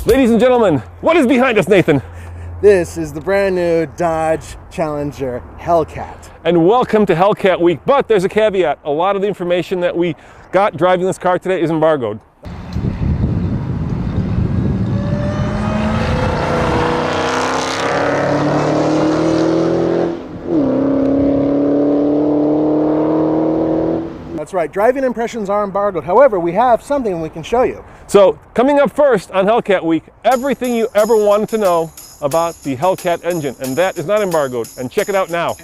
Ladies and gentlemen, what is behind us, Nathan? This is the brand new Dodge Challenger Hellcat. And welcome to Hellcat Week, but there's a caveat. A lot of the information that we got driving this car today is embargoed. That's right, driving impressions are embargoed. However, we have something we can show you. So, coming up first on Hellcat Week, everything you ever wanted to know about the Hellcat engine, and that is not embargoed. And check it out now.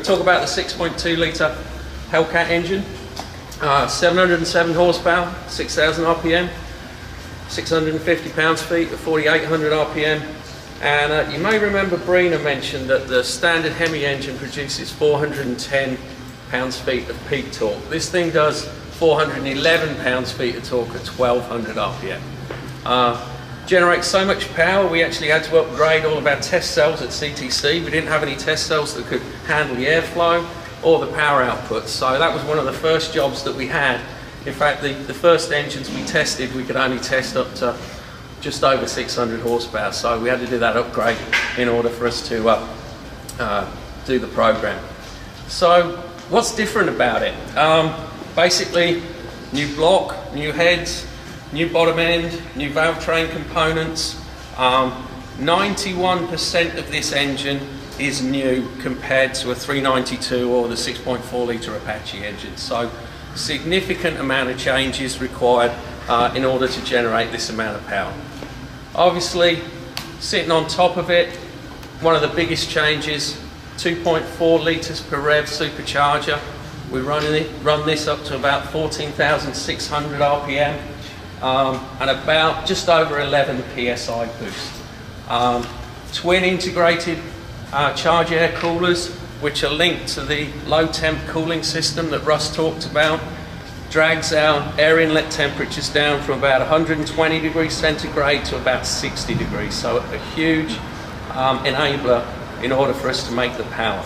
Talk about the 6.2 litre Hellcat engine, 707 horsepower, 6,000 RPM, 650 pounds-feet at 4,800 RPM. And you may remember Brina mentioned that the standard Hemi engine produces 410 pounds-feet of peak torque. This thing does 411 pounds-feet of torque at 1,200 RPM. Generates so much power, we actually had to upgrade all of our test cells at CTC. We didn't have any test cells that could handle the airflow or the power output. So that was one of the first jobs that we had. In fact, the first engines we tested, we could only test up to just over 600 horsepower. So we had to do that upgrade in order for us to do the program. So what's different about it? Basically, new block, new heads, new bottom end, new valve train components. 91% of this engine is new compared to a 392 or the 6.4 litre Apache engine. So significant amount of changes required in order to generate this amount of power. Obviously, sitting on top of it, one of the biggest changes, 2.4 litres per rev supercharger. We run this up to about 14,600 RPM. And about just over 11 PSI boost. Twin integrated charge air coolers, which are linked to the low temp cooling system that Russ talked about, drags our air inlet temperatures down from about 120 degrees centigrade to about 60 degrees. So a huge enabler in order for us to make the power.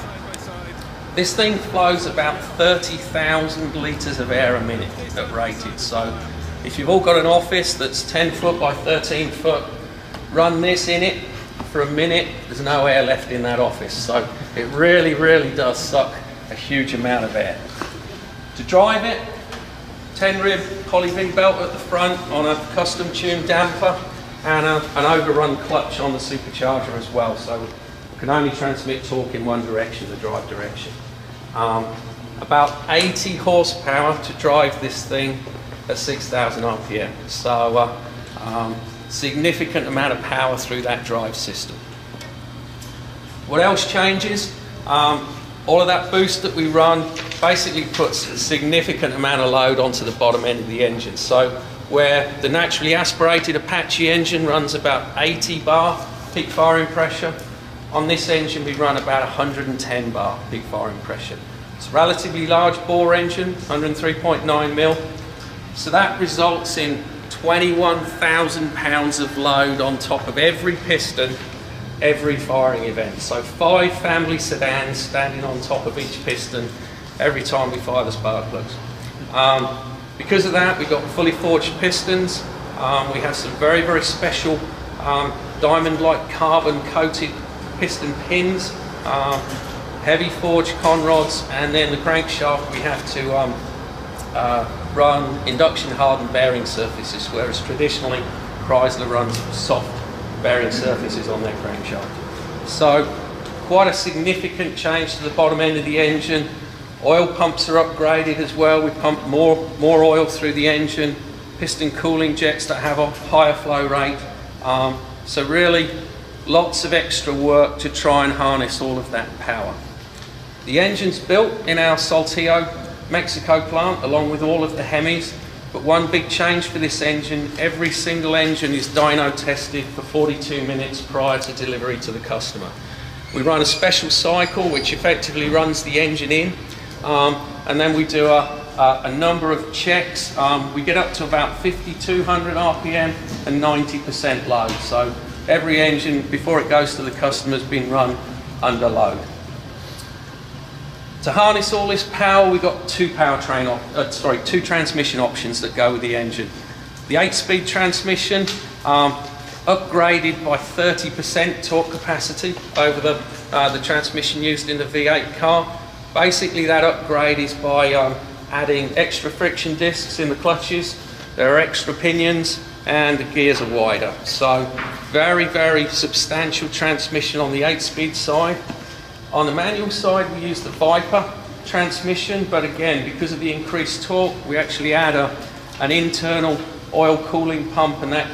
This thing flows about 30,000 litres of air a minute at rated. So if you've all got an office that's 10 foot by 13 foot, run this in it for a minute, there's no air left in that office. So it really, really does suck a huge amount of air. To drive it, 10 rib poly V belt at the front on a custom tuned damper and an overrun clutch on the supercharger as well. So we can only transmit torque in one direction, the drive direction. About 80 horsepower to drive this thing at 6,000 RPM. So significant amount of power through that drive system. What else changes? All of that boost that we run basically puts a significant amount of load onto the bottom end of the engine. So where the naturally aspirated Apache engine runs about 80 bar peak firing pressure, on this engine we run about 110 bar peak firing pressure. It's a relatively large bore engine, 103.9 mil. So that results in 21,000 pounds of load on top of every piston, every firing event. So 5 family sedans standing on top of each piston every time we fire the spark plugs. Because of that, we've got fully forged pistons. We have some very, very special diamond-like carbon-coated piston pins, heavy forged conrods, and then the crankshaft we have to run induction hardened bearing surfaces, whereas traditionally Chrysler runs soft bearing surfaces on their crankshaft. So quite a significant change to the bottom end of the engine. Oil pumps are upgraded as well. We pump more oil through the engine, piston cooling jets that have a higher flow rate. So really lots of extra work to try and harness all of that power. The engine's built in our Saltillo, Mexico plant, along with all of the Hemis, but one big change for this engine, every single engine is dyno tested for 42 minutes prior to delivery to the customer. We run a special cycle which effectively runs the engine in, and then we do a number of checks. We get up to about 5,200 RPM and 90% load. So every engine, before it goes to the customer, has been run under load. To harness all this power, we've got two transmission options that go with the engine. The 8-speed transmission, upgraded by 30% torque capacity over the transmission used in the V8 car. Basically, that upgrade is by adding extra friction discs in the clutches, there are extra pinions, and the gears are wider. So very, very substantial transmission on the 8-speed side. On the manual side, we use the Viper transmission, but again, because of the increased torque, we actually add an internal oil cooling pump, and that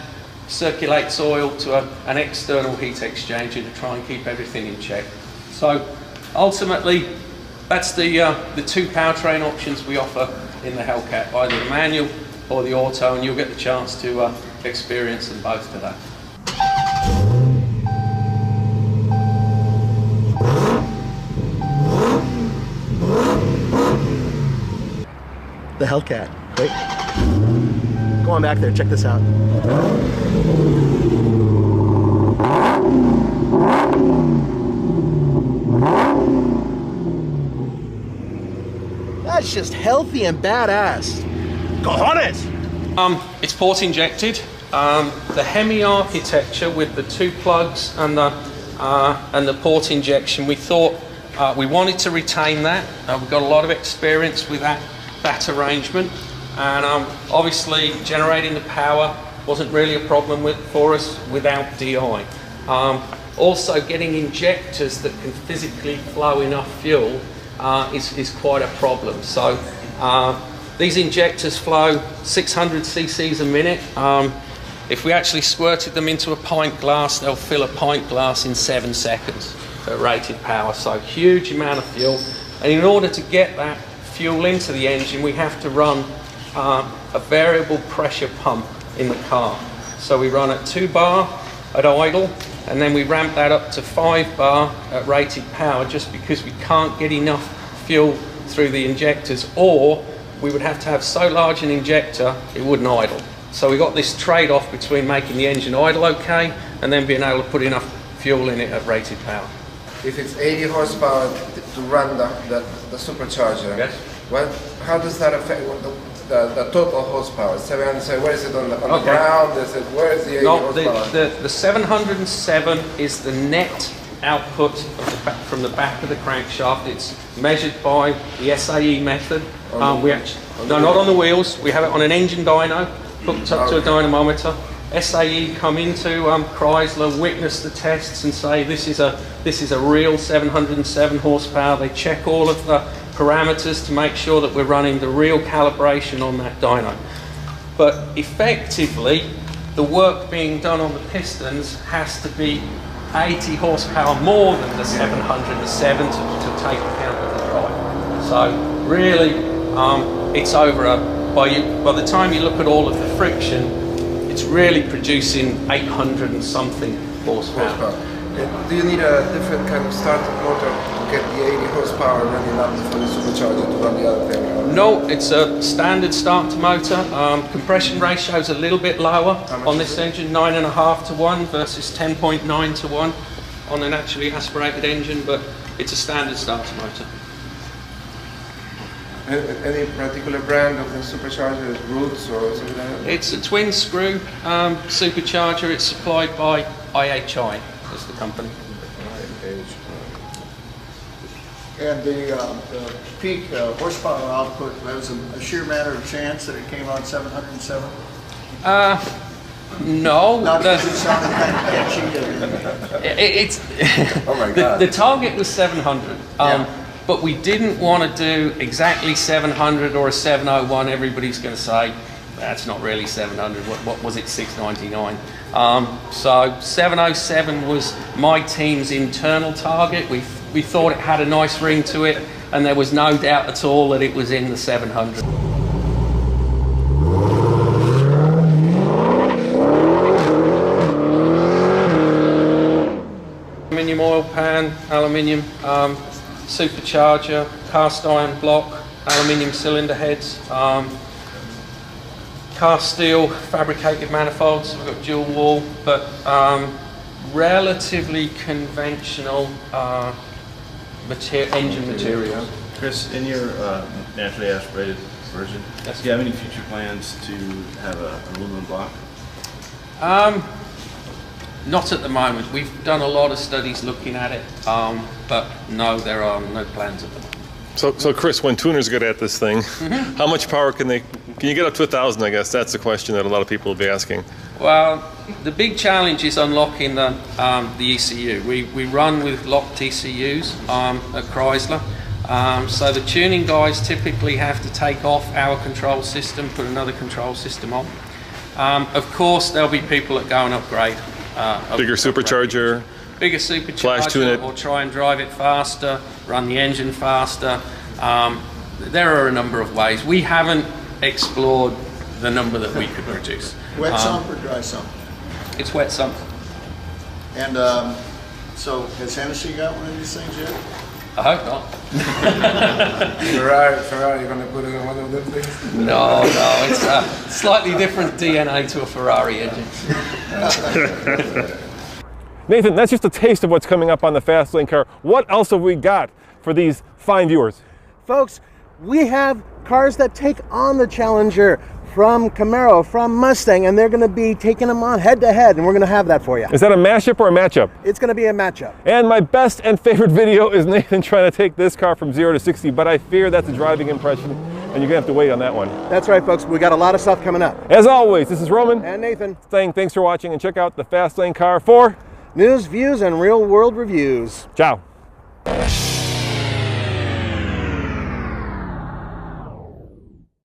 circulates oil to an external heat exchanger to try and keep everything in check. So ultimately, that's the two powertrain options we offer in the Hellcat, either the manual or the auto, and you'll get the chance to experience them both today. The Hellcat. Wait. Go on back there, check this out. That's just healthy and badass. Cojones! It's port injected. The Hemi architecture with the two plugs and the port injection, we thought we wanted to retain that. We've got a lot of experience with that arrangement, and obviously generating the power wasn't really a problem for us without DI. Also, getting injectors that can physically flow enough fuel is quite a problem. So these injectors flow 600 cc's a minute. If we actually squirted them into a pint glass, they'll fill a pint glass in 7 seconds at rated power. So huge amount of fuel, and in order to get that fuel into the engine, we have to run a variable pressure pump in the car. So we run at 2 bar at idle, and then we ramp that up to 5 bar at rated power, just because we can't get enough fuel through the injectors, or we would have to have so large an injector it wouldn't idle. So we got this trade-off between making the engine idle okay and then being able to put enough fuel in it at rated power. If it's 80 horsepower to run the supercharger, yes. How does that affect the total horsepower? 707, where is it on the ground? Is it, where is the 80 horsepower? The 707 is the net output from the back of the crankshaft. It's measured by the SAE method. Not on the wheels. We have it on an engine dyno, hooked up to a dynamometer. SAE come into Chrysler, witness the tests, and say this is a real 707 horsepower. They check all of the parameters to make sure that we're running the real calibration on that dyno. But effectively, the work being done on the pistons has to be 80 horsepower more than the 707 to take account of the drive. So really, it's over by the time you look at all of the friction, it's really producing 800 and something horsepower. Do you need a different kind of starter motor to get the 80 horsepower running up for the supercharger to run the other thing? No, it's a standard starter motor. Compression ratio is a little bit lower on this engine, 9.5 to 1 versus 10.9 to 1 on an actually aspirated engine, but it's a standard starter motor. Any particular brand of the supercharger, Roots or something like that? It's a twin screw supercharger. It's supplied by IHI as the company. And the peak horsepower output, was a sheer matter of chance that it came on 707? No. Not because it sounded kind of catchy. It's oh my God. The target was 700. But we didn't want to do exactly 700 or a 701, everybody's going to say. that's not really 700. What was it? 699. So 707 was my team's internal target. We thought it had a nice ring to it, and there was no doubt at all that it was in the 700. Aluminium oil pan, aluminium supercharger, cast iron block, aluminium cylinder heads, cast steel fabricated manifolds. We've got dual wall, but relatively conventional engine material. Chris, in your naturally aspirated version, do you have any future plans to have an aluminum block? Not at the moment. We've done a lot of studies looking at it, but no, there are no plans at the moment. So Chris, when tuners get at this thing, how much power can you get up to 1,000, I guess? That's the question that a lot of people will be asking. Well, the big challenge is unlocking the ECU. We run with locked ECUs at Chrysler. So the tuning guys typically have to take off our control system, put another control system on. Of course, there'll be people that go and upgrade. Bigger supercharger, bigger supercharger, or try and drive it faster, run the engine faster. There are a number of ways. We haven't explored the number that we could produce. Wet sump or dry sump? It's wet sump. And so has Hennessy got one of these things yet? I hope not. Ferrari, you're going to put it in one of them things? No, it's a slightly different DNA to a Ferrari engine. Nathan, that's just a taste of what's coming up on the Fast Lane car. What else have we got for these fine viewers? Folks, we have cars that take on the Challenger from Camaro, from Mustang, and they're going to be taking them on head to head, and we're going to have that for you. Is that a mashup or a matchup? It's going to be a matchup. And my best and favorite video is Nathan trying to take this car from 0 to 60, but I fear that's a driving impression, and you're going to have to wait on that one. That's right, folks. We got a lot of stuff coming up. As always, this is Roman. And Nathan. Saying thanks for watching, and check out the Fast Lane car for news, views, and real-world reviews. Ciao.